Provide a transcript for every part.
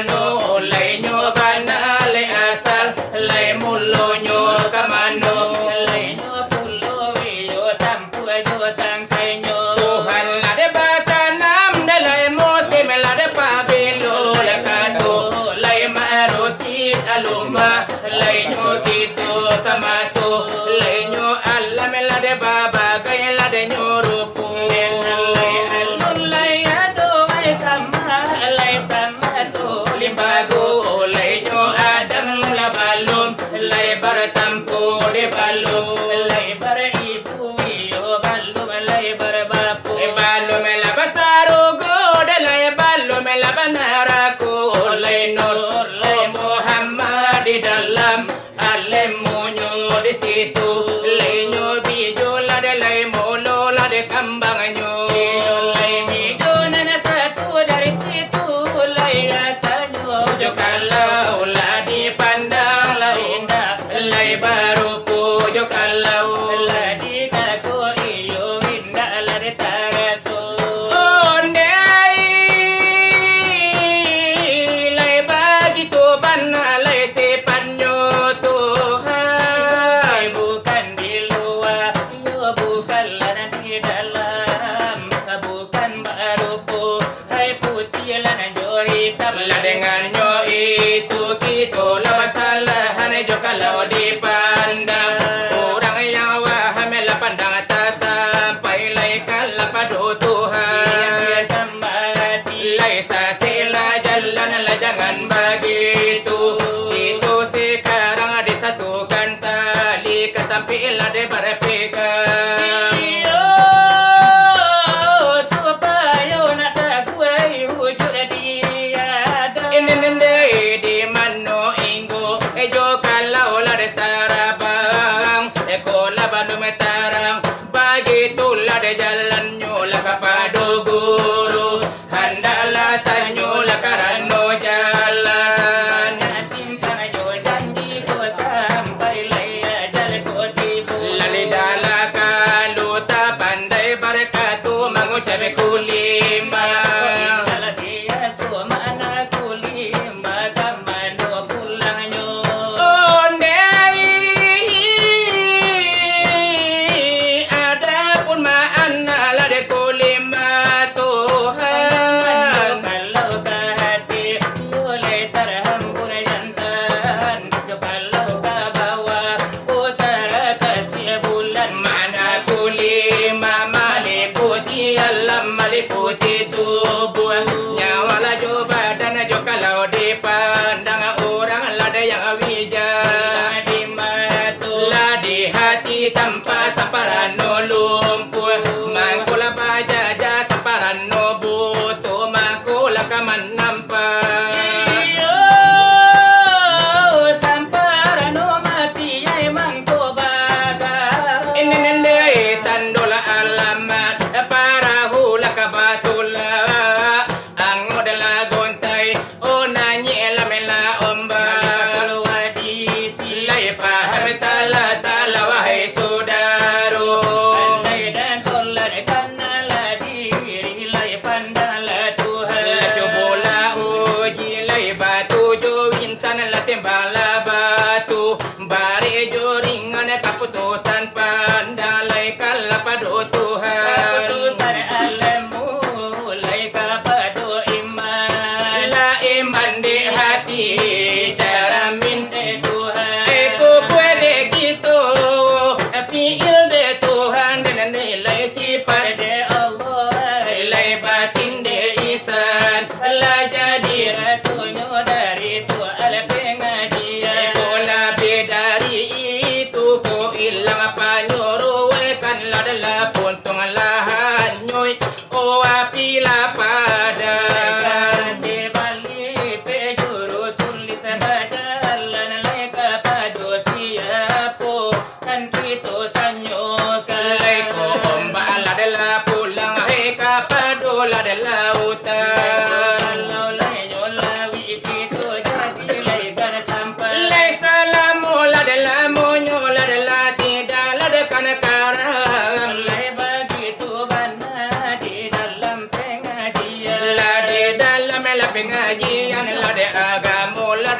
mano lai nyo bana lai asal lai mulo nyo kamano lai nyo pulo yo tampu yo tangkai nyo Tuhan la de batanam de lai mose mela de pabelo la kato lai marosit aluma lai nyo kito samaso lai nyo alla mela de baba gay la de nyo rupu limbago lai nyo adam la balom lai bar tampo de balom lai bar ibu yo balom lai bar bapu balom la basaro go de lai balom la banara ko lai nur lai Muhammad di dalam alemonyo di situ lai nyo bijo la de lai molo la de kambang nyo lai bijo na satu dari situ lai yo kalau la dipandang la indah lai baru pujo kalau la dikaku iyo indah la ditaraso ondai lai bagi tu bana lai sepanyo Tuhan bukan di luar yo bukan la di dalam bukan baru pu hai putih la nyo hitam la dengan itu kita la masalah jo kalau dipandang orang yang waham la pandang atas sampai lai kala padu Tuhan lai sasila jalan la jangan begitu itu sekarang disatukan tali ketampi la de berpegang supaya nak tak kuai wujud dia di mano ingo ejo kalau la de tarabang eko la balum tarang bagi la de jalan nyo la kapado guru handala tanyo la karano jalan simpan jo janji ko sampai lai ajal ko tibu la de dala kalau ta pandai barakatu mengucap kulima putih tubuh nyawa la jo badan jo kalau dipandang orang lada yang wijak di mata la di hati tanpa saparano lumpuh mangkula bajaja saparano butuh mangkula kaman nampak samparano mati ai mangko baga ini nende tandola alamat kabatula ang modela gontai ona nyela mela omba wadi silai paham tala tala wahai saudaro andai dan tolak kanala diri lai pandala Tuhan la cobola uji lai batu jo wintan la tembala batu bare jo ringan keputusan pandalai kala padu Tuhan keputusan alam cara minta Tuhan aku puede gitu fiil de Tuhan dan nilai sifat de Allah nilai batin de Ihsan la jadi rasulnya dari soal pengajian aku lebih dari itu ko ilang panyuruhkan la dalam puntung lahan nyoy o apila pada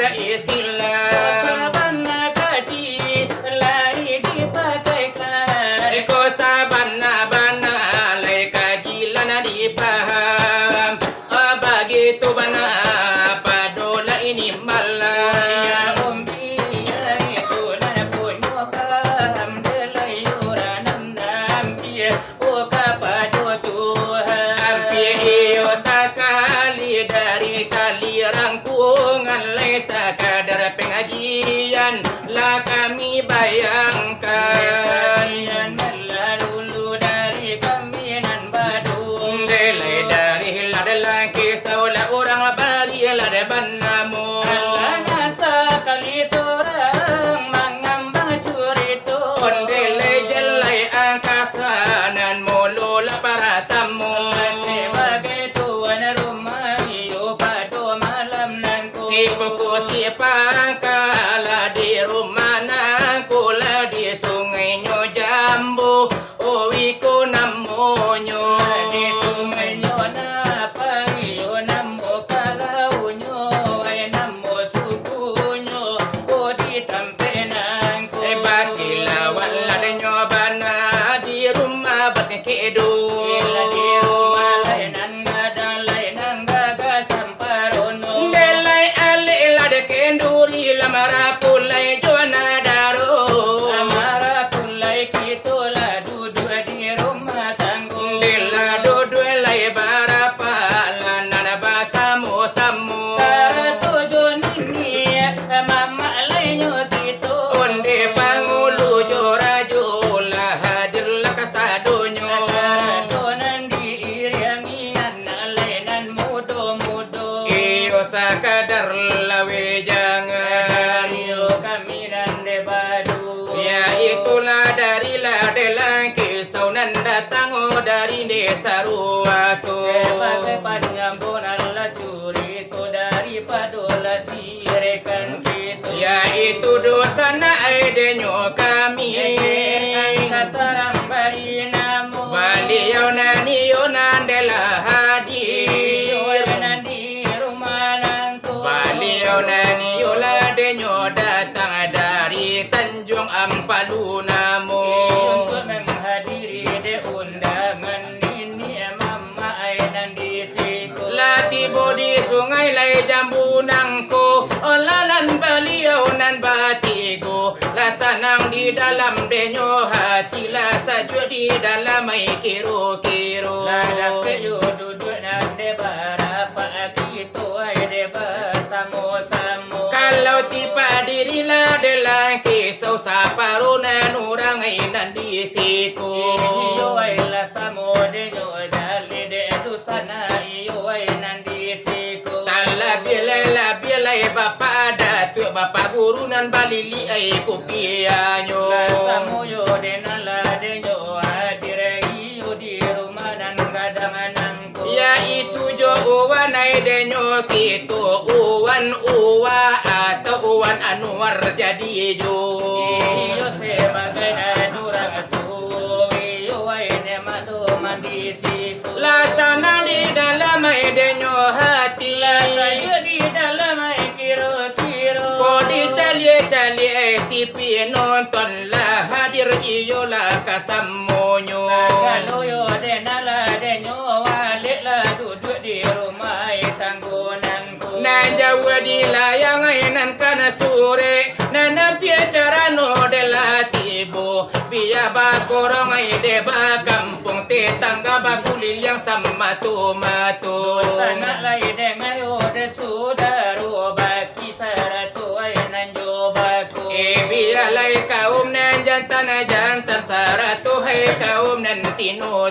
ada istilah sabana kaji lari dipakaikan Eko sabana bana lai kaji lana dipaham begitu bana padola ini malam umbi itu na punyo kam delai uranam nampi o kapado Tuhan Ampi iyo sakali dari kali rangkungan lai sekadar pengajian lah kami bayangkan Sadian melalulu dari kaminan Badung Delay dari ladalang kisah lah orang bari ladaban namu Alana sekali seorang mengambang curito Ondelay jelay angkasa nan molola para tamu Sebagai tuan rumah iyo padu malam nangku Si buku si pangkala di rumah nangku lah di sungai nyo jambu Owiku namonyo Di sungai nyo napa iyo namo kalau nyo ay namo suku nyo o di tampenangku Basila wala de nyo bana di rumah batin kedo Ila di rumah lainan ngadang lainan gaga samparono Delay ale la de kenduri la marapulay jona daro Amara tulai kitola duduk di rumah tanggung Dela dodo lay barapa la nana basamu samu Satu jonini mama lainyo kito Onde pangulu jora jola hadir la kasadonyo Satu nandi iriangian lainan mudo-mudo Iyo sakadar lawe jangan Iyo kami dan debadu Ya itulah dari ladelang kisau nan datang dari desa Ruaso Sebagai penyambungan lacurito daripada sirekan kita Ya itu dosa na aidenyo kami Kasaram bari namo Baliau naniyo nandela hadir Nanti rumah nangku Baliau naniyo ladenyo datang dari Tanjung Ampalu namo Untuk menghadiri de undangan ini mama ainan di siku Latibo di sungai lai jambu nangko Olalan baliau nan batigo Lasanang di dalam denyo hati Lasajud di dalam ay kiro-kiro Lada keyo duduk nan de barapa Kito ay de basamo-samo Kalau tiba diri ladelang kisau saparunan orang ay nandisiko Iyo ay lasamo de nyo dali de dusana iyo ay nandisiko Labilay bapa datu bapa guru nan balili ay kupianyo Lasamo yo de nala de nyo adire iyo di rumah nan gadamanangko Ya itu jo uwan ay denyo kito uwan uwa atau uwan Anwar jadi jo Iyo sebagai adurang tuwo iyo ay ne mado mandisiko Lasana di dalam ay denyo hati Sayo di dalam ay kiro-kiro Kodi cali si pinonton lah hadir iyo lah kasamonyo Sagaloyo de nala de nyo walik lah duduk di rumah ay tanggunangku Nan jawa di layang ay nan kana sore Nan nampia cara no de la tibo Via ba korong ay de ba kampung tetangga ba kulil yang sama tomato Sangat lai de ngayo de sudaru baki saratu ay nanjo baku Via lay kaum nan jantan saratu hay kaum nan tino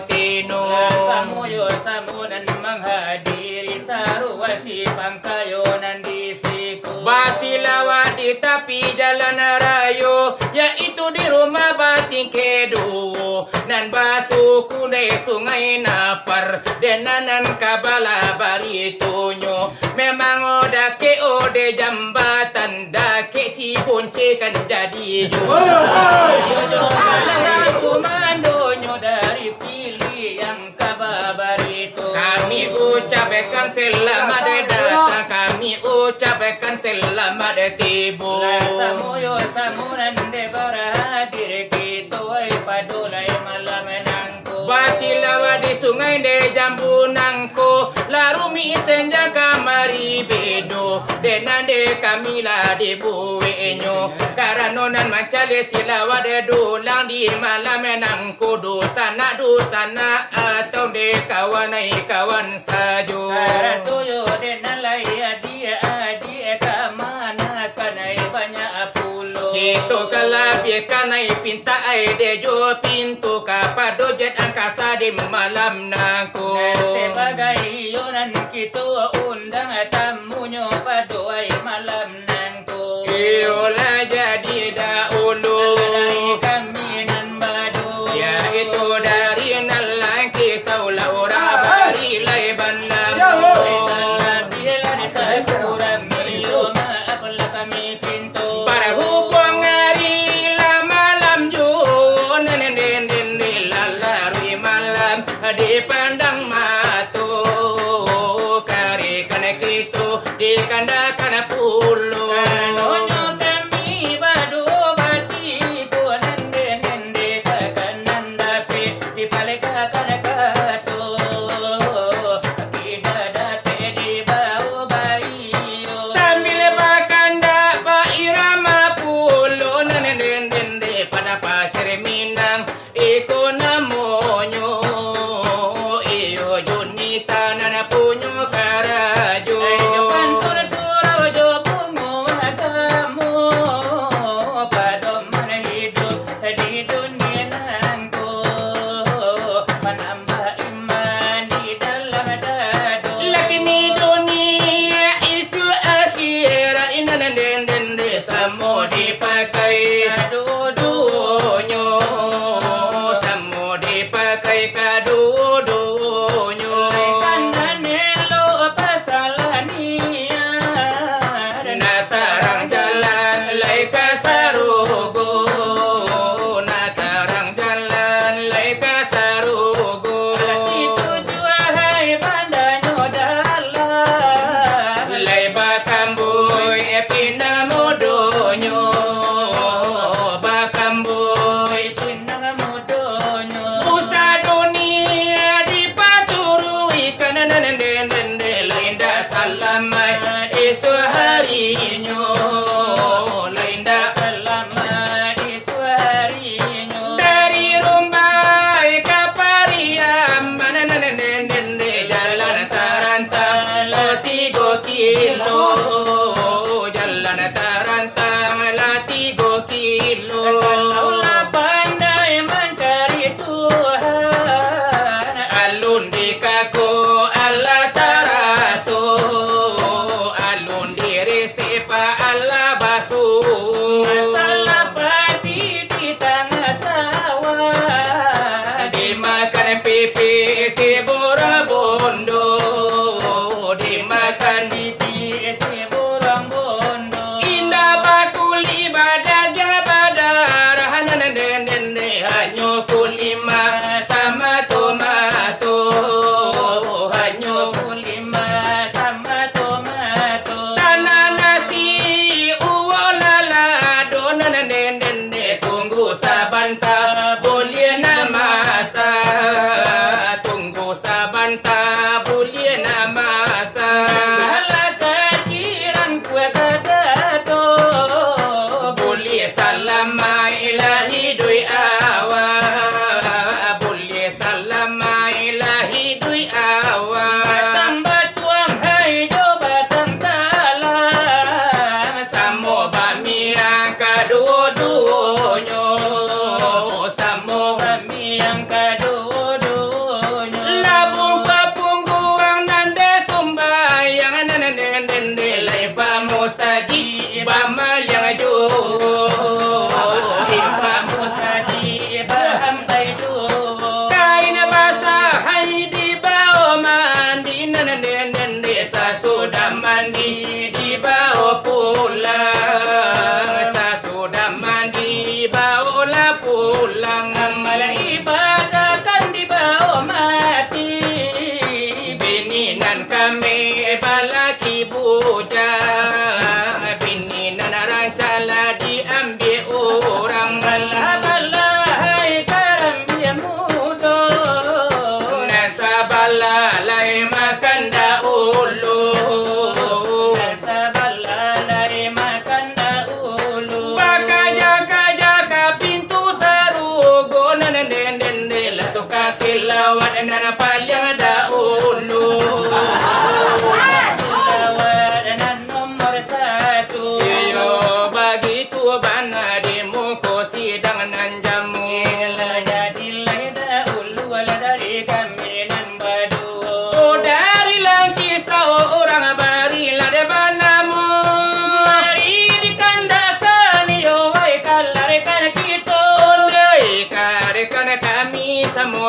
Samuyo samunan menghadiri saruwasi pangkayonan di siku Basilawa di tepi jalan rayo Yaitu di rumah bating kedo Nan basuku de sungai napar Denanan kabala baritonyo Memang odake ode jambatan Dake si bonce kan jadi jo Sumandonyo dari pilih yang kabar itu Kami ucapkan selamat datang Kami ucapkan sampaikan selamat tiba. Samuyo samunan de barahadir kita padulai malam nangko. Basilawa di sungai de jambu nangko, larumi senja kamari bedo, denande kamila di buenyo, karanonan mancale silawa de dulang di malam nangko, dosana atau de kawan sajo. Saratuyo de nalai adia kamana kanai banyak pulo. Kito kalapie kanai pinta ai de jo pintu kapado jet angkasa di malam nangko. Sebagai yonan kita undang tamunya paduai malam nangko. Iola jadi dahulu, Kami nan badu. ya itu dari nalang kisah ora bari lai banam. Para hubung hari la malam jo, nenen lalarui malam di pandang mato, kari kana kitu di kanda kana pulo. Sambil bakanda ba irama pulo, nenen pada pasir Minang iko namonyo, iyo junita nana punyo karajo. Lakini dunia isu akhirah inanenden samo dipakai duonyo, samo dipakai kaduonyo. Natarang jalan lai kasarugo, natarang jalan lai kasarugo. Lai bakamboy epina modonyo,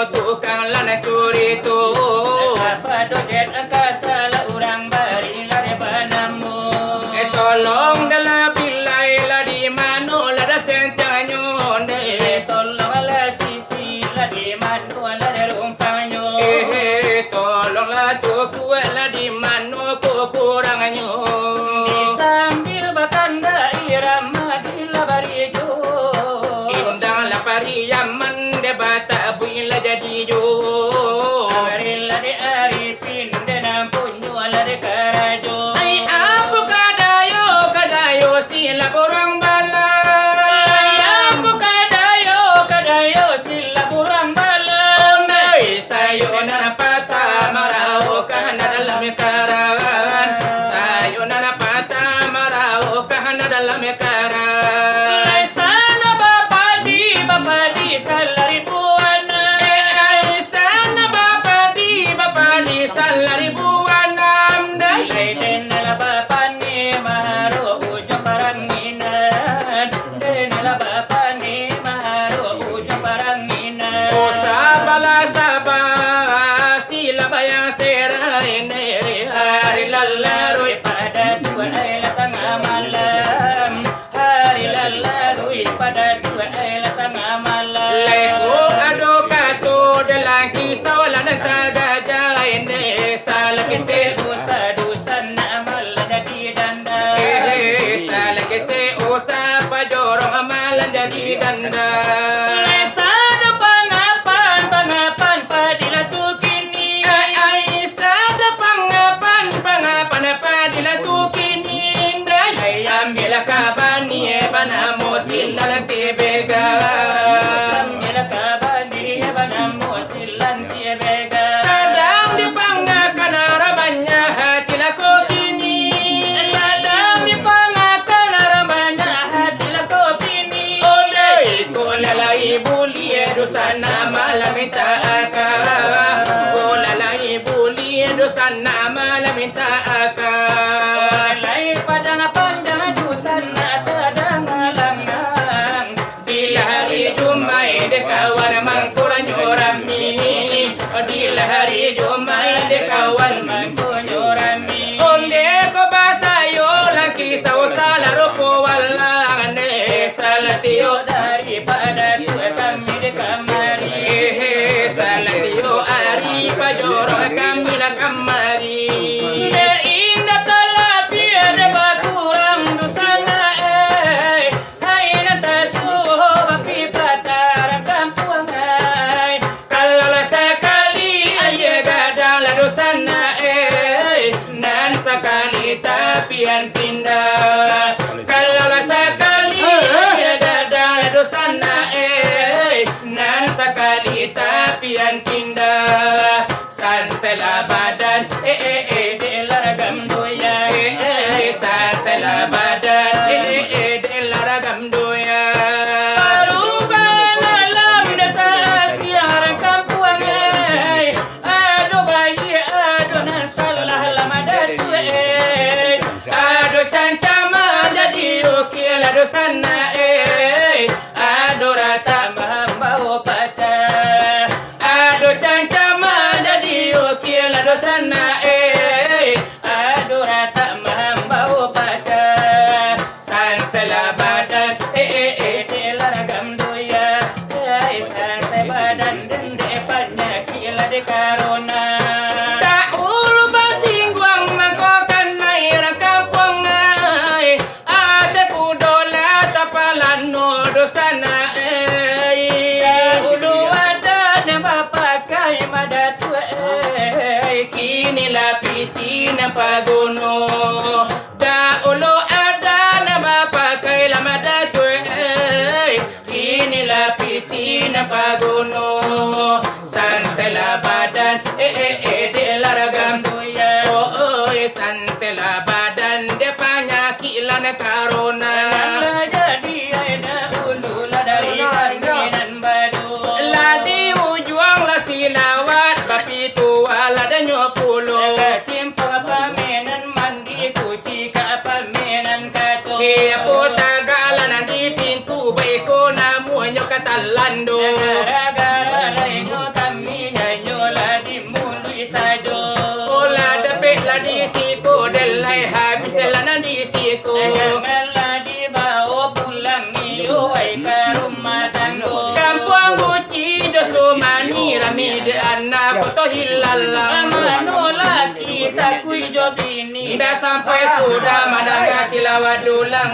tukang lana curi tu. Apa dojet angkasa la urang bari lare banamu. Tolong dalam bilai la di mano la da sentanyo ne. Tolong ala sisi la di manu la de rumpangyo. Tolonglah tuku la di mano kuranganyo. Di sambil batanda irama di labarijo. Indah la pariyaman de bata buila jadi jo. Arila de arifin de nampunyo la de karajo. Ay apu kadayo sila borang bala. Ayambu kadayo sila kurang bala. Ondai sayonara pata marao kahana dalam karan. Sayonara pata marao kahana dalam karan. Ay sana bapadi salari buana. Ay sana bapadi salari buwanam dai. Laiten nala bapani maharo ujo paranginan. Nala bapani maharo ujo paranginan. O sabala sila bayang serai nere hari lalaroi. Pada tua ay tengah malam. Hari lalarui pada tua ay tengah malam. Leko ado kato dalang kisah wala ng tagajay ne salakite. Dosa amal jadi danda. Salakite usa pajorong amalan jadi danda. Sana pangapan padila tu kini. Ay sada pangapan padila tu kini inday. Ambil kabani banamo sila nagtibega. Mila kabani banamu silanti bega. Sadang di pangakan arabanya hati lako kini. Sadang di pangakan ramanya hati lako kini. Onday ko lalai buli sana malam minta aka. Ko lalai buli sana malam minta aka. Lai padang panjang dusan tadang langang. Bila hari Jumai de kawan mangkuran nyorami. Bila hari Jumai de kawan Mangkonyorami. onde ko basayo laki sa usala ropo walang ne salatio Daripada tua kami di kamari. salatio ari pajoro kami la kamari. De indah talapi ada bakurang dosana hai nasa suho baki patara kampung hai. Kalau sekali aye gadala dosana nan sekali tapian pindah. Kalau sekali aye gadala dosana nan sekali tapian pindah. Sansela badan De laragam doya. sansela badan de laragam doya. Paruban alam data siar kampung hai. Ado bayi ado nan salah lama datu Ado cancama jadi ukil ado sana ado rata Mambau paca. ado cancama jadi ukil ado sana Aduh rata mambau paca. sansela badan De laragam doya. Isa badan dende panya kila de karona. tak ulu basingguang mangkokan naira kampung ate kudola tapalan no dosana Ulu ada ne bapa kai madatu kini lapiti na paguno da ulo ada na mapakai lamada tu kini lapiti na paguno sansela badan de laragam doya. oh sansela badan de panyakilan karona Jadi aina ulu la dari panginan badu. ladi ujuang la silawat bapitu wala danyo pulo Cimpang pamenan mandi kuci ka pamenan kato. siapo tagalan di pintu baiko na muanyo katalando Gara-gara lainyo kami to hillallah. Manola kita kuijo bini. Nda sampai sudah madanga silawadulang.